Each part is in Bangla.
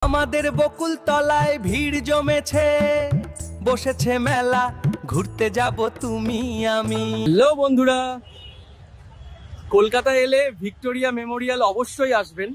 আমাদের বকুল তলায় ভিড় জমেছে, বসেছে মেলা, ঘুরতে যাব তুমি আমি। হ্যালো বন্ধুরা, কলকাতা এলে ভিক্টোরিয়া মেমোরিয়াল অবশ্যই আসবেন।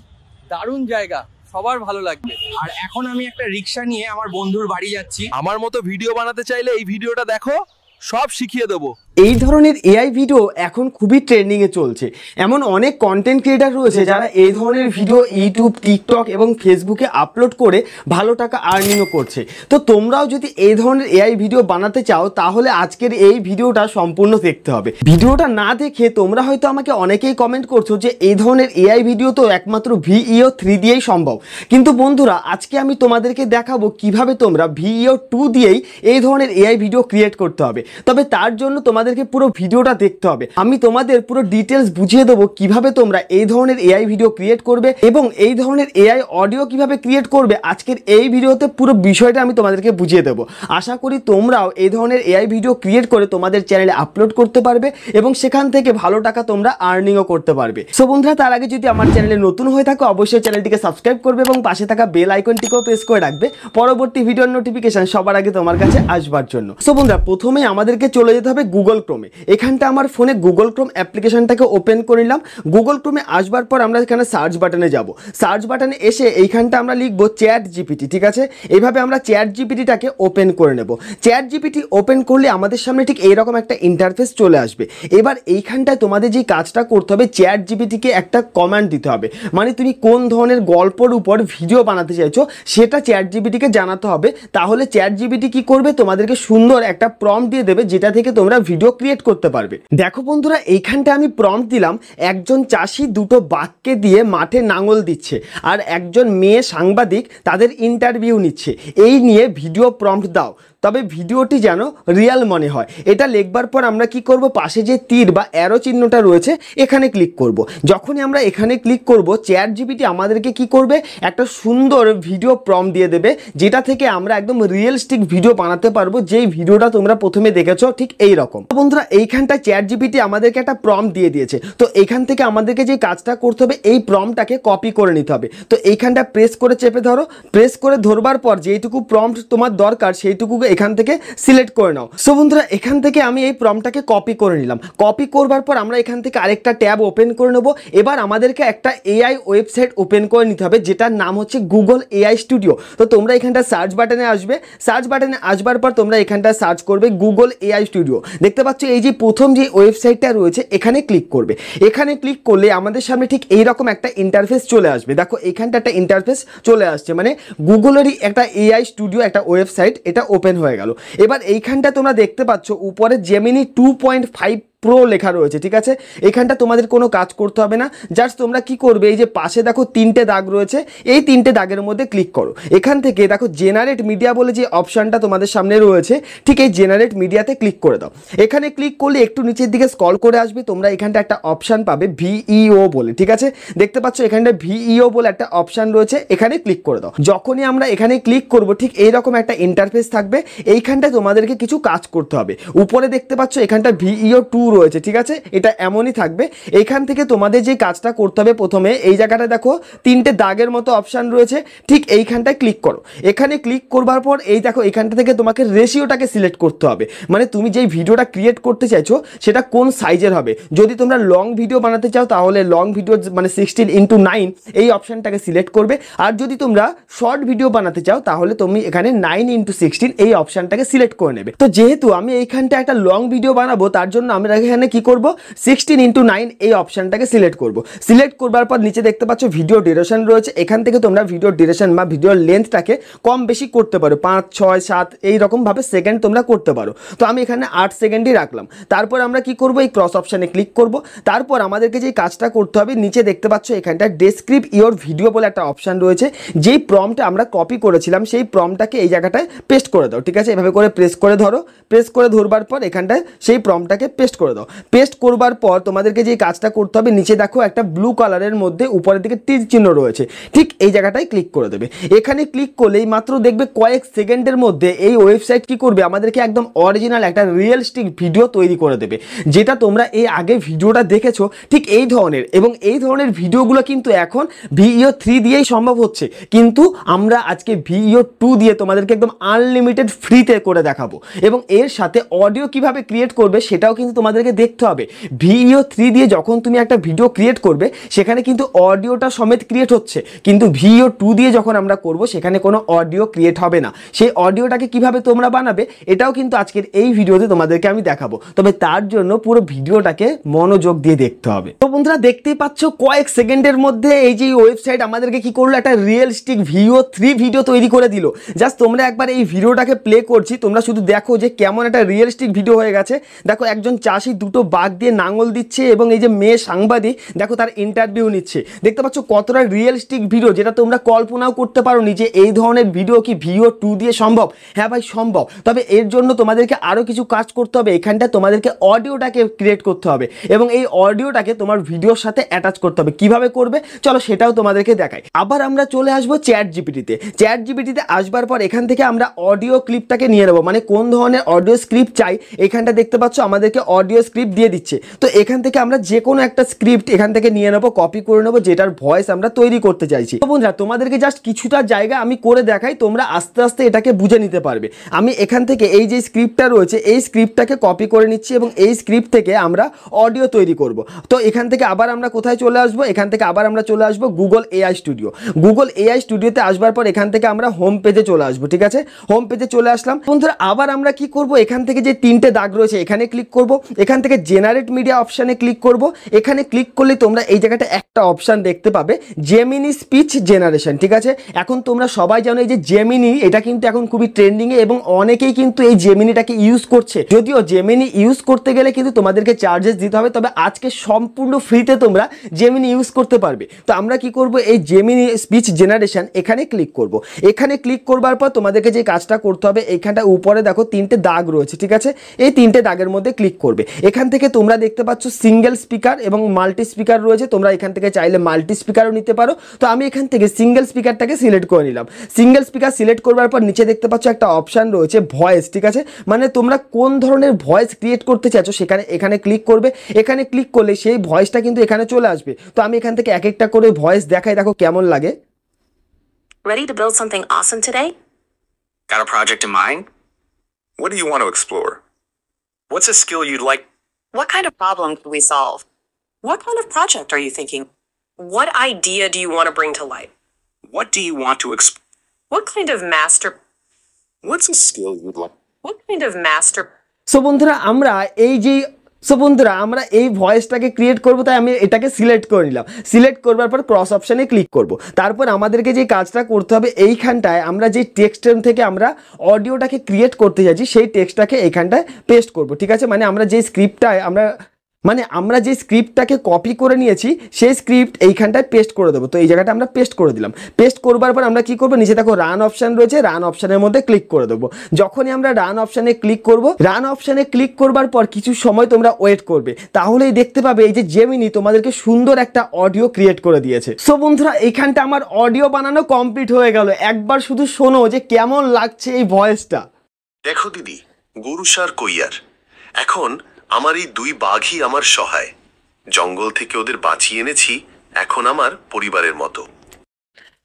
দারুণ জায়গা, সবার ভালো লাগবে। আর এখন আমি একটা রিক্সা নিয়ে আমার বন্ধুর বাড়ি যাচ্ছি। আমার মতো ভিডিও বানাতে চাইলে এই ভিডিওটা দেখো, সব শিখিয়ে দেবো। এই ধরনের এআই ভিডিও এখন খুবই ট্রেন্ডিংয়ে চলছে। এমন অনেক কন্টেন্ট ক্রিয়েটার রয়েছে যারা এই ধরনের ভিডিও ইউটিউব, টিকটক এবং ফেসবুকে আপলোড করে ভালো টাকা আর্নিংও করছে। তো তোমরাও যদি এই ধরনের এআই ভিডিও বানাতে চাও তাহলে আজকের এই ভিডিওটা সম্পূর্ণ দেখতে হবে। ভিডিওটা না দেখে তোমরা হয়তো আমাকে অনেকেই কমেন্ট করছো যে এই ধরনের এআই ভিডিও তো একমাত্র ভিইও 3 দিয়েই সম্ভব। কিন্তু বন্ধুরা, আজকে আমি তোমাদেরকে দেখাবো কিভাবে তোমরা ভিইও 2 দিয়েই এই ধরনের এআই ভিডিও ক্রিয়েট করতে হবে। তবে তার জন্য তোমাদেরকে পুরো ভিডিওটা দেখতে হবে। আমি তোমাদের পুরো ডিটেলস বুঝিয়ে দেবো কিভাবে তোমরা এই ধরনের এআই ভিডিও ক্রিয়েট করবে এবং এই ধরনের এআই অডিও কিভাবে ক্রিয়েট করবে। আজকের এই ভিডিওতে পুরো বিষয়টা আমি তোমাদেরকে বুঝিয়ে দেবো। আশা করি তোমরাও এই ধরনের এআই ভিডিও ক্রিয়েট করে তোমাদের চ্যানেলে আপলোড করতে পারবে এবং সেখান থেকে ভালো টাকা তোমরা আর্নিংও করতে পারবে। সো বন্ধুরা, তার আগে যদি আমার চ্যানেলে নতুন হয়ে থাকো অবশ্যই চ্যানেলটিকে সাবস্ক্রাইব করবে এবং পাশে থাকা বেল আইকনটিকেও প্রেস করে রাখবে পরবর্তী ভিডিওর নোটিফিকেশন সবার আগে তোমার কাছে আসবার জন্য। সো বন্ধুরা, প্রথমে আমাদেরকে চলে যেতে হবে গুগল ক্রোমে। এখানটা আমার ফোনে গুগল ক্রোম অ্যাপ্লিকেশনটাকে ওপেন করে নিলাম। গুগল ক্রোমে আসবার পর আমরা এখানে সার্চ বাটনে যাব। সার্চ বাটনে এসে এইখানটা আমরা লিখব চ্যাট জিপিটি। ঠিক আছে, এইভাবে আমরা চ্যাট জিপিটিটাকে ওপেন করে নেব। চ্যাট জিপিটি ওপেন করলে আমাদের সামনে ঠিক এইরকম একটা ইন্টারফেস চলে আসবে। এবার এইখানটায় তোমাদের যে কাজটা করতে হবে, চ্যাট জিপিটিকে একটা কমান্ড দিতে হবে। মানে তুমি কোন ধরনের গল্পের উপর ভিডিও বানাতে চাইছো সেটা চ্যাট জিপিটিকে জানাতে হবে। তাহলে চ্যাট জিপিটি কি করবে, তোমাদেরকে সুন্দর একটা প্রম্পট দিয়ে দেবে যেটা থেকে তোমরা ভিডিও ক্রিয়েট করতে পারবে। দেখো বন্ধুরা, এইখানটা আমি প্রম্পট দিলাম, একজন চাষি দুটো বাঘকে দিয়ে মাঠে নাঙল দিচ্ছে আর একজন মেয়ে সাংবাদিক তাদের ইন্টারভিউ নিচ্ছে, এই নিয়ে ভিডিও প্রম্পট দাও, তবে ভিডিওটি যেন রিয়েল মনে হয়। এটা লিখবার পর আমরা কি করব, পাশে যে তীর বা অ্যারো চিহ্নটা রয়েছে এখানে ক্লিক করব। যখনই আমরা এখানে ক্লিক করব চ্যাট জিপিটি আমাদেরকে কি করবে, একটা সুন্দর ভিডিও প্রম্পট দিয়ে দেবে যেটা থেকে আমরা একদম রিয়েলিস্টিক ভিডিও বানাতে পারবো, যেই ভিডিওটা তোমরা প্রথমে দেখেছো ঠিক এই রকম। বন্ধুরা, এইখানটা চ্যাট জিপিটি আমাদেরকে একটা প্রম্পট দিয়ে দিয়েছে। তো এখান থেকে আমাদেরকে যে কাজটা করতে হবে, এই প্রম্পটটাকে কপি করে নিতে হবে। তো এইখানটা প্রেস করে চেপে ধরো। প্রেস করে ধরবার পর যেইটুকু প্রম্পট তোমার দরকার সেইটুকু এখান থেকে সিলেক্ট করে নাও। সো বন্ধুরা, এখান থেকে আমি এই প্রম্পটটাকে কপি করে নিলাম। কপি করবার পর আমরা এখান থেকে আরেকটা ট্যাব ওপেন করে নেব। এবার আমাদেরকে একটা এআই ওয়েবসাইট ওপেন করে নিতে হবে যেটার নাম হচ্ছে গুগল এআই স্টুডিও। তো তোমরা এখানটা সার্চ বাটনে আসবে। সার্চ বাটনে আসবার পর তোমরা এখানটা সার্চ করবে গুগল এআই স্টুডিও। দেখতে পাচ্ছ এই যে প্রথম যে ওয়েবসাইটটা রয়েছে এখানে ক্লিক করবে। এখানে ক্লিক করলে আমাদের সামনে ঠিক এইরকম একটা ইন্টারফেস চলে আসবে। দেখো এখানটা একটা ইন্টারফেস চলে আসছে, মানে গুগলেরই একটা এআই স্টুডিও, একটা ওয়েবসাইট, এটা ওপেন হয়ে গেল। এবার এইখানটা তোমরা দেখতে পাচ্ছ উপরে জেমিনি 2.5 প্রো লেখা রয়েছে। ঠিক আছে, এখানটা তোমাদের কোনো কাজ করতে হবে না। জাস্ট তোমরা কি করবে, এই যে পাশে দেখো 3টে দাগ রয়েছে, এই 3টে দাগের মধ্যে ক্লিক করো। এখান থেকে দেখো জেনারেট মিডিয়া বলে যে অপশানটা তোমাদের সামনে রয়েছে, ঠিক এই জেনারেট মিডিয়াতে ক্লিক করে দাও। এখানে ক্লিক করলে একটু নিচের দিকে স্ক্রল করে আসবে, তোমরা এখানটা একটা অপশান পাবে ভিইও বলে। ঠিক আছে, দেখতে পাচ্ছ এখানটা ভিইও বলে একটা অপশান রয়েছে, এখানে ক্লিক করে দাও। যখনই আমরা এখানে ক্লিক করব ঠিক এইরকম একটা ইন্টারফেস থাকবে। এইখানটা তোমাদেরকে কিছু কাজ করতে হবে। উপরে দেখতে পাচ্ছ এখানটা ভিইও 2 রয়েছে। ঠিক আছে, এটা এমনই থাকবে। এইখান থেকে তোমাদের যে কাজটা করতে হবে, প্রথমে এই জায়গাটা দেখো 3টে দাগের মতো অপশান রয়েছে, ঠিক এইখানটায় ক্লিক করো। এখানে ক্লিক করবার পর এই দেখো এখানটা থেকে তোমাকে রেশিওটাকে সিলেক্ট করতে হবে। মানে তুমি যেই ভিডিওটা ক্রিয়েট করতে চাইছো সেটা কোন সাইজের হবে। যদি তোমরা লং ভিডিও বানাতে চাও তাহলে লং ভিডিও মানে 16:9 এই অপশানটাকে সিলেক্ট করবে। আর যদি তোমরা শর্ট ভিডিও বানাতে চাও তাহলে তুমি এখানে 9:16 এই অপশানটাকে সিলেক্ট করে নেবে। তো যেহেতু আমি এইখানটা একটা লং ভিডিও বানাবো তার জন্য আমরা এখানে কি করব, 16:9 এই অপশানটাকে সিলেক্ট করব। সিলেক্ট করবার পর নিচে দেখতে পাচ্ছ ভিডিও ডিউরেশন রয়েছে। এখান থেকে তোমরা ভিডিও ডিউরেশন বা ভিডিওর লেন্থটাকে কম বেশি করতে পারো, 5, 6, 7 এইরকম ভাবে সেকেন্ড তোমরা করতে পারো। তো আমি এখানে 8 সেকেন্ডই রাখলাম। তারপর আমরা কি করব, এই ক্রস অপশানে ক্লিক করব। তারপর আমাদেরকে যে কাজটা করতে হবে, নিচে দেখতে পাচ্ছ এখানটা ডেসক্রিপ ইওর ভিডিও বলে একটা অপশান রয়েছে। যেই প্রম্পটটা আমরা কপি করেছিলাম সেই প্রম্পটটাকে এই জায়গাটায় পেস্ট করে দাও। ঠিক আছে, এভাবে করে প্রেস করে ধরো। প্রেস করে ধরবার পর এখানটায় সেই প্রম্পটটাকে পেস্ট করে করে দাও। পেস্ট করবার পর তোমাদেরকে যে কাজটা করতে হবে, নিচে দেখো একটা ব্লু কালারের মধ্যে উপরের দিকে তীর চিহ্ন রয়েছে, ঠিক এই জায়গাটায় ক্লিক করে দেবে। এখানে ক্লিক করলেই মাত্র দেখবে কয়েক সেকেন্ডের মধ্যে এই ওয়েবসাইট কি করবে, আমাদেরকে একদম অরিজিনাল একটা রিয়েলিস্টিক ভিডিও তৈরি করে দেবে, যেটা তোমরা এই আগে ভিডিওটা দেখেছো ঠিক এই ধরনের। এবং এই ধরনের ভিডিওগুলো কিন্তু এখন ভিইও 3 দিয়েই সম্ভব হচ্ছে, কিন্তু আমরা আজকে ভিইও 2 দিয়ে তোমাদেরকে একদম আনলিমিটেড ফ্রিতে করে দেখাবো। এবং এর সাথে অডিও কিভাবে ক্রিয়েট করবে সেটাও কিন্তু তোমাদেরকে দেখতে হবে। ভিইও 3 দিয়ে যখন তুমি একটা ভিডিও ক্রিয়েট করবে সেখানে কিন্তু অডিওটা সমেত ক্রিয়েট হচ্ছে, কিন্তু ভিইও 2 দিয়ে যখন আমরা করব সেখানে কোনো অডিও ক্রিয়েট হবে না। সেই অডিওটাকে কিভাবে তোমরা বানাবে এটাও কিন্তু আজকের এই ভিডিওতে তোমাদেরকে আমি দেখাবো, তবে তার জন্য পুরো ভিডিওটাকে মনোযোগ দিয়ে দেখতে হবে। তো বন্ধুরা দেখতেই পাচ্ছ কয়েক সেকেন্ডের মধ্যে এই যে ওয়েবসাইট আমাদেরকে কি করলো, একটা রিয়েলিস্টিক ভিইও 3 ভিডিও তৈরি করে দিল। জাস্ট তোমরা একবার এই ভিডিওটাকে প্লে করছি, তোমরা শুধু দেখো যে কেমন একটা রিয়েলিস্টিক ভিডিও হয়ে গেছে। দেখো একজন চাষি দুটো বাঘ দিয়ে নাঙল দিচ্ছে এবং এই যে মেয়ে সাংবাদিক দেখো তার ইন্টারভিউ নিচ্ছে। দেখতে পাচ্ছ কতটা রিয়েলিস্টিক ভিডিও, যেটা তোমরা কল্পনাও করতে পারোনি যে এই ধরনের ভিডিও কি ভিইও 2 দিয়ে সম্ভব। হ্যাঁ ভাই সম্ভব, তবে এর জন্য তোমাদেরকে আরও কিছু কাজ করতে হবে। এখানটা তোমাদেরকে অডিওটাকে ক্রিয়েট করতে হবে এবং এই অডিওটাকে তোমার ভিডিওর সাথে অ্যাটাচ করতে হবে। কিভাবে করবে চলো সেটাও তোমাদেরকে দেখাই। আবার আমরা চলে আসবো চ্যাট জিপিটিতে। চ্যাট জিপিটিতে আসবার পর এখান থেকে আমরা অডিও ক্লিপটাকে নিয়ে নেবো, মানে কোন ধরনের অডিও স্ক্রিপ্ট চাই। এখানটা দেখতে পাচ্ছ আমাদেরকে অডিও স্ক্রিপ্ট দিয়ে দিচ্ছে। তো এখান থেকে আমরা যে কোনো একটা স্ক্রিপ্ট এখান থেকে নিয়ে নেবো, কপি করে নেবো, যেটার ভয়েস আমরা তৈরি করতে চাইছি। তো বন্ধুরা তোমাদেরকে জাস্ট কিছুটা জায়গা আমি করে দেখাই, তোমরা আস্তে আস্তে এটাকে বুঝে নিতে পারবে। আমি এখান থেকে এই যে স্ক্রিপ্টটা রয়েছে এই স্ক্রিপ্টটাকে কপি করে নিচ্ছি এবং এই স্ক্রিপ্ট থেকে আমরা অডিও তৈরি করব। তো এখান থেকে আবার আমরা কোথায় চলে আসবো, এখান থেকে আবার আমরা চলে আসবো Google AI studio. Google AI স্টুডিওতে আসবার পর এখান থেকে আমরা হোম পেজে চলে আসবো। ঠিক আছে, হোম পেজে চলে আসলাম। বন্ধুরা আবার আমরা কি করব, এখান থেকে যে তিনটে দাগ রয়েছে এখানে ক্লিক করব, এখান থেকে জেনারেট মিডিয়া অপশানে ক্লিক করব। এখানে ক্লিক করলে তোমরা এই জায়গাটা একটা অপশান দেখতে পাবে, জেমিনি স্পিচ জেনারেশন। ঠিক আছে, এখন তোমরা সবাই জানো এই যে জেমিনি এটা কিন্তু এখন খুবই ট্রেন্ডিংয়ে এবং অনেকেই কিন্তু এই জেমিনিটাকে ইউজ করছে। যদিও জেমিনি ইউজ করতে গেলে কিন্তু তোমাদেরকে চার্জেস দিতে হবে, তবে আজকে সম্পূর্ণ ফ্রিতে তোমরা জেমিনি ইউজ করতে পারবে। তো আমরা কি করব, এই জেমিনি স্পিচ জেনারেশন এখানে ক্লিক করব। এখানে ক্লিক করবার পর তোমাদেরকে যে কাজটা করতে হবে, এইখানটা উপরে দেখো তিনটে দাগ রয়েছে। ঠিক আছে, এই তিনটে দাগের মধ্যে ক্লিক করবে। এখান থেকে তোমরা দেখতে পাচ্ছ সিঙ্গেল স্পিকার এবং মাল্টি স্পিকার রয়েছে, তোমরা এখান থেকে চাইলে মাল্টি স্পিকারও নিতে পারো। তো আমি এখান থেকে সিঙ্গেল স্পিকারটাকে সিলেক্ট করে নিলাম। সিঙ্গেল স্পিকার সিলেক্ট করবার পর নিচে দেখতে পাচ্ছ একটা অপশান রয়েছে ভয়েস। ঠিক আছে, মানে তোমরা কোন ধরনের ভয়েস ক্রিয়েট করতে চাইছো সেখানে এখানে ক্লিক করবে। এখানে ক্লিক করলে সেই ভয়েসটা কিন্তু এখানে চলে আসবে। তো আমি এখান থেকে এক একটা করে ভয়েস দেখাই, দেখো কেমন লাগে। Ready to build something awesome today? Got a project in mind? What do you want to explore? What's a skill you'd like? What kind of problem could we solve? What kind of project are you thinking? What idea do you want to bring to light? What do you want to explore? What kind of master? What's a skill you'd like? What kind of master? So বন্ধুরা আমরা এই ভয়েসটাকে ক্রিয়েট করবো, তাই আমি এটাকে সিলেক্ট করে নিলাম। সিলেক্ট করবার পর ক্রস অপশানে ক্লিক করব। তারপর আমাদেরকে যে কাজটা করতে হবে, এইখানটায় আমরা যে টেক্সটের থেকে আমরা অডিওটাকে ক্রিয়েট করতে যাচ্ছি সেই টেক্সটটাকে এইখানটায় পেস্ট করব। ঠিক আছে, মানে আমরা যে স্ক্রিপ্টটাকে কপি করে নিয়েছি সেই স্ক্রিপ্ট এইখানটায় পেস্ট করে দেবো। তো এই জায়গাটা আমরা পেস্ট করে দিলাম। পেস্ট করবার পর আমরা কি করব, নিচে দেখো রান অপশান রয়েছে, রান অপশানের মধ্যে ক্লিক করে দেবো। যখনই আমরা রান অপশানে ক্লিক করব, রান অপশানে ক্লিক করবার পর কিছু সময় তোমরা ওয়েট করবে, তাহলেই দেখতে পাবে এই যে জেমিনি তোমাদেরকে সুন্দর একটা অডিও ক্রিয়েট করে দিয়েছে। সো বন্ধুরা এইখানটা আমার অডিও বানানো কমপ্লিট হয়ে গেল। একবার শুধু শোনো যে কেমন লাগছে এই ভয়েসটা। দেখো দিদি, গরুসার কইয়ার, এখন আমার এই দুই বাঘই আমার সহায়। জঙ্গল থেকে ওদের বাঁচিয়ে এনেছি, এখন আমার পরিবারের মতো।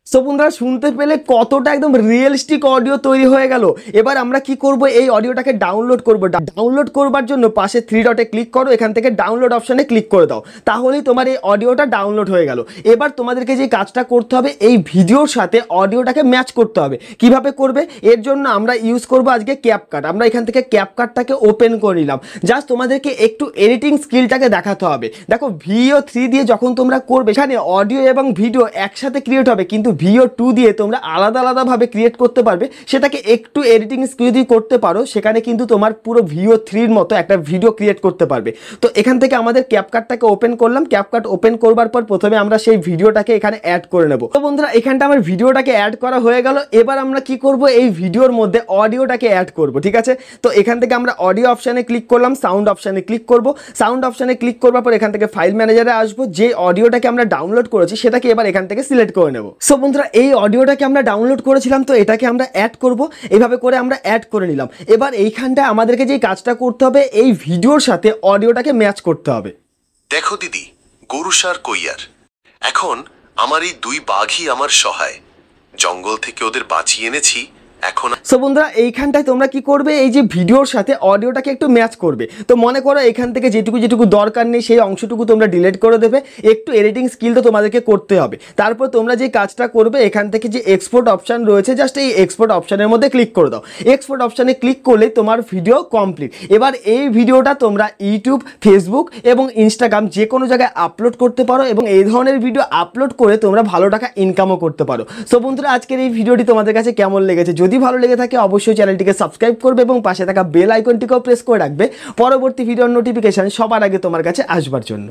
সো বন্ধুরা শুনতে পেলে কতটা একদম রিয়েলিস্টিক অডিও তৈরি হয়ে গেল। এবার আমরা কি করব, এই অডিওটাকে ডাউনলোড করব। ডাউনলোড করবার জন্য পাশে 3 ডটে ক্লিক করো, এখান থেকে ডাউনলোড অপশানে ক্লিক করে দাও, তাহলেই তোমার এই অডিওটা ডাউনলোড হয়ে গেল। এবার তোমাদেরকে যে কাজটা করতে হবে, এই ভিডিওর সাথে অডিওটাকে ম্যাচ করতে হবে। কিভাবে করবে, এর জন্য আমরা ইউজ করব আজকে ক্যাপকাট। আমরা এখান থেকে ক্যাপকাটটাকে ওপেন করে নিলাম। জাস্ট তোমাদেরকে একটু এডিটিং স্কিলটাকে দেখাতে হবে। দেখো ভিইও 3 দিয়ে যখন তোমরা করবে, এখানে অডিও এবং ভিডিও একসাথে ক্রিয়েট হবে, কিন্তু VO2 দিয়ে তোমরা আলাদা আলাদাভাবে ক্রিয়েট করতে পারবে, সেটাকে একটু এডিটিং স্কিল যদি করতে পারো সেখানে কিন্তু তোমার পুরো VO3-র মতো একটা ভিডিও ক্রিয়েট করতে পারবে। তো এখান থেকে আমাদের ক্যাপকাটটাকে ওপেন করলাম, ক্যাপকাট ওপেন করবার পর প্রথমে আমরা সেই ভিডিওটাকে এখানে অ্যাড করে নেব। তো বন্ধুরা এখানটা আমার ভিডিওটাকে অ্যাড করা হয়ে গেল। এবার আমরা কি করব, এই ভিডিওর মধ্যে অডিওটাকে অ্যাড করব, ঠিক আছে। তো এখান থেকে আমরা অডিও অপশানে ক্লিক করলাম, সাউন্ড অপশানে ক্লিক করব। সাউন্ড অপশানে ক্লিক করবার পর এখান থেকে ফাইল ম্যানেজারে আসবো, যে অডিওটাকে আমরা ডাউনলোড করেছি সেটাকে এবার এখান থেকে সিলেক্ট করে নেব। সো বন্ধুরা এই অডিওটাকে আমরা ডাউনলোড করেছিলাম, তো এটাকে আমরা অ্যাড করব। এইভাবে করে আমরা অ্যাড করে নিলাম। এবার এইখানটা আমাদেরকে যে কাজটা করতে হবে, এই ভিডিওর সাথে অডিওটাকে ম্যাচ করতে হবে। দেখো দিদি, গরুসার কৈয়ার, এখন আমার এই দুই বাঘই আমার সহায়, জঙ্গল থেকে ওদের বাঁচিয়ে এনেছি, এখন সো বন্ধুরা এইখানটায় তোমরা কি করবে, এই যে ভিডিওর সাথে অডিওটাকে একটু ম্যাচ করবে। তো মনে করো এখান থেকে যেটুকু দরকার নেই সেই অংশটুকু তোমরা ডিলিট করে দেবে। একটু এডিটিং স্কিল তো তোমাদেরকে করতে হবে। তারপর তোমরা যে কাজটা করবে, এখান থেকে যে এক্সপোর্ট অপশান রয়েছে, জাস্ট এই এক্সপোর্ট অপশানের মধ্যে ক্লিক করে দাও। এক্সপোর্ট অপশানে ক্লিক করলে তোমার ভিডিও কমপ্লিট। এবার এই ভিডিওটা তোমরা ইউটিউব, ফেসবুক এবং ইনস্টাগ্রাম যে কোনো জায়গায় আপলোড করতে পারো এবং এই ধরনের ভিডিও আপলোড করে তোমরা ভালো টাকা ইনকামও করতে পারো। সো বন্ধুরা আজকের এই ভিডিওটি তোমাদের কাছে কেমন লেগেছে? যদি ভালো লেগে থাকে অবশ্যই চ্যানেলটিকে সাবস্ক্রাইব করবে এবং পাশে থাকা বেল আইকনটিকেও প্রেস করে রাখবে পরবর্তী ভিডিওর নোটিফিকেশন সবার আগে তোমার কাছে আসবার জন্য।